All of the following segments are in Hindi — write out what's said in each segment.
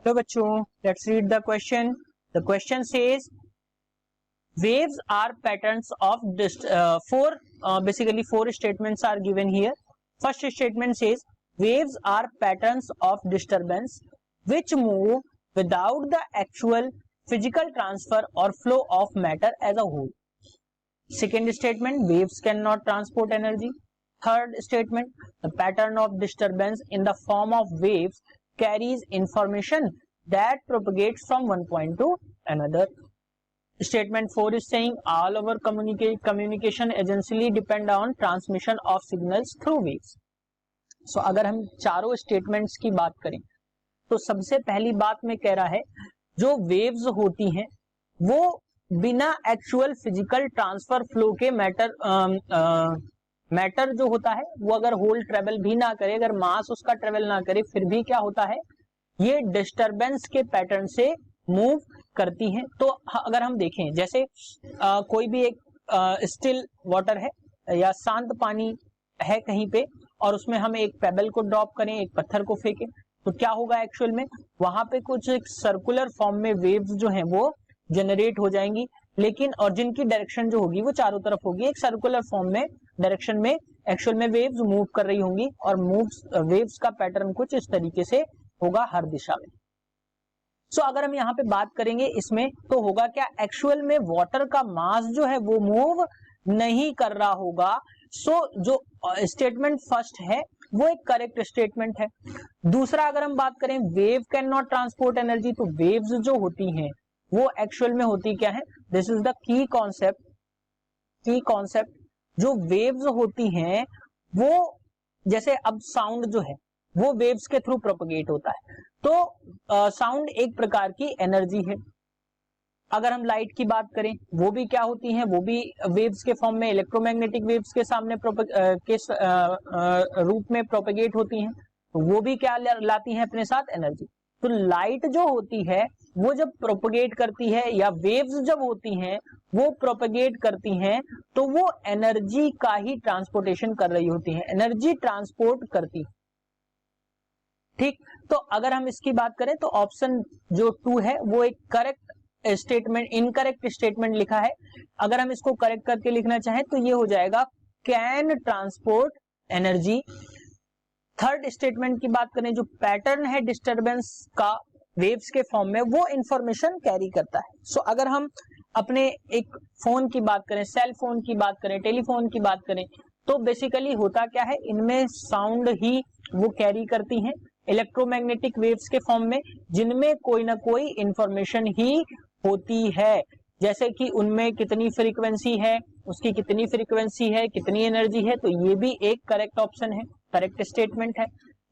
तो बच्चों let's read the question. The question says waves are patterns of four statements are given here. First statement says waves are patterns of disturbance which move without the actual physical transfer or flow of matter as a whole. Second statement, waves cannot transport energy. Third statement, the pattern of disturbance in the form of waves carries information that propagates from one point to another. Statement 4 is saying all our communication essentially depend on transmission of signals through waves. So अगर हम चारों स्टेटमेंट्स की बात करें तो सबसे पहली बात में कह रहा है जो वेव्स होती हैं वो बिना एक्चुअल फिजिकल ट्रांसफर फ्लो के मैटर जो होता है वो अगर होल ट्रेवल भी ना करे, अगर मास उसका ट्रेवल ना करे, फिर भी क्या होता है ये डिस्टरबेंस के पैटर्न से मूव करती हैं. तो अगर हम देखें जैसे कोई भी एक स्टिल वाटर है या शांत पानी है कहीं पे और उसमें हम एक पेबल को ड्रॉप करें, एक पत्थर को फेंकें, तो क्या होगा एक्चुअल में वहां पे कुछ एक सर्कुलर फॉर्म में वेव्स जो हैं वो जनरेट हो जाएंगी, लेकिन और जिनकी डायरेक्शन जो होगी वो चारों तरफ होगी, एक सर्कुलर फॉर्म में डायरेक्शन में एक्चुअल में वेव्स मूव कर रही होंगी और वेव्स का पैटर्न कुछ इस तरीके से होगा हर दिशा में. सो अगर हम यहाँ पे बात करेंगे इसमें तो होगा क्या, एक्चुअल में वाटर का मास जो है वो मूव नहीं कर रहा होगा. सो जो स्टेटमेंट फर्स्ट है वो एक करेक्ट स्टेटमेंट है. दूसरा अगर हम बात करें wave can not transport energy, तो वेव्स जो होती हैं वो एक्चुअल में होती क्या है, this is the key concept. जो वेव्स होती हैं वो जैसे अब साउंड जो है वो वेव्स के थ्रू प्रोपगेट होता है, तो साउंड एक प्रकार की एनर्जी है. अगर हम लाइट की बात करें वो भी क्या होती हैं, वो भी वेव्स के फॉर्म में इलेक्ट्रोमैग्नेटिक वेव्स के सामने रूप में प्रोपगेट होती हैं, तो वो भी क्या लाती हैं अपने साथ, एनर्जी. तो लाइट जो होती है वो जब प्रोपगेट करती है या वेव्स जब होती हैं वो प्रोपगेट करती हैं तो वो एनर्जी का ही ट्रांसपोर्टेशन कर रही होती है, एनर्जी ट्रांसपोर्ट करती है. ठीक, तो अगर हम इसकी बात करें तो ऑप्शन जो 2 है वो एक करेक्ट स्टेटमेंट, इनकरेक्ट स्टेटमेंट लिखा है. अगर हम इसको करेक्ट करके लिखना चाहें तो ये हो जाएगा can transport energy. Third statement की बात करें जो पैटर्न है डिस्टरबेंस का वेव्स के फॉर्म में वो इंफॉर्मेशन कैरी करता है. सो अगर हम अपने एक फोन की बात करें, सेल फोन की बात करें, टेलीफोन की बात करें, तो बेसिकली होता क्या है इनमें साउंड ही वो कैरी करती हैं इलेक्ट्रोमैग्नेटिक वेव्स के फॉर्म में, जिनमें कोई ना कोई इंफॉर्मेशन ही होती है, जैसे कि उनमें कितनी फ्रीक्वेंसी है, उसकी कितनी फ्रीक्वेंसी है, कितनी एनर्जी है. तो ये भी एक करेक्ट ऑप्शन है, करेक्ट स्टेटमेंट है.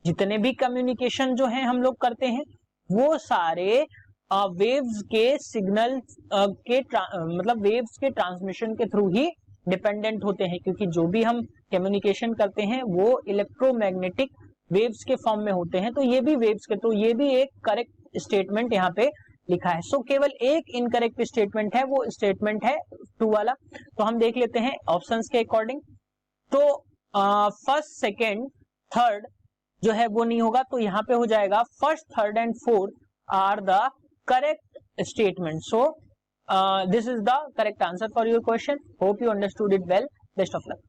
जितने भी कम्युनिकेशन जो है हम लोग करते हैं वो सारे वेव्स के सिग्नल के मतलब वेव्स के ट्रांसमिशन के थ्रू ही डिपेंडेंट होते हैं, क्योंकि जो भी हम कम्युनिकेशन करते हैं वो इलेक्ट्रोमैग्नेटिक वेव्स के फॉर्म में होते हैं. तो ये भी वेव्स के, तो ये भी एक करेक्ट स्टेटमेंट यहाँ पे लिखा है. सो केवल एक इनकरेक्ट स्टेटमेंट है, वो स्टेटमेंट है 2 वाला. तो हम देख लेते हैं ऑप्शंस के अकॉर्डिंग. तो फर्स्ट, सेकेंड, थर्ड जो है वो नहीं होगा, तो यहाँ पे हो जाएगा first, third and fourth are the correct statement. So this is the correct answer for your question. Hope you understood it well. Best of luck.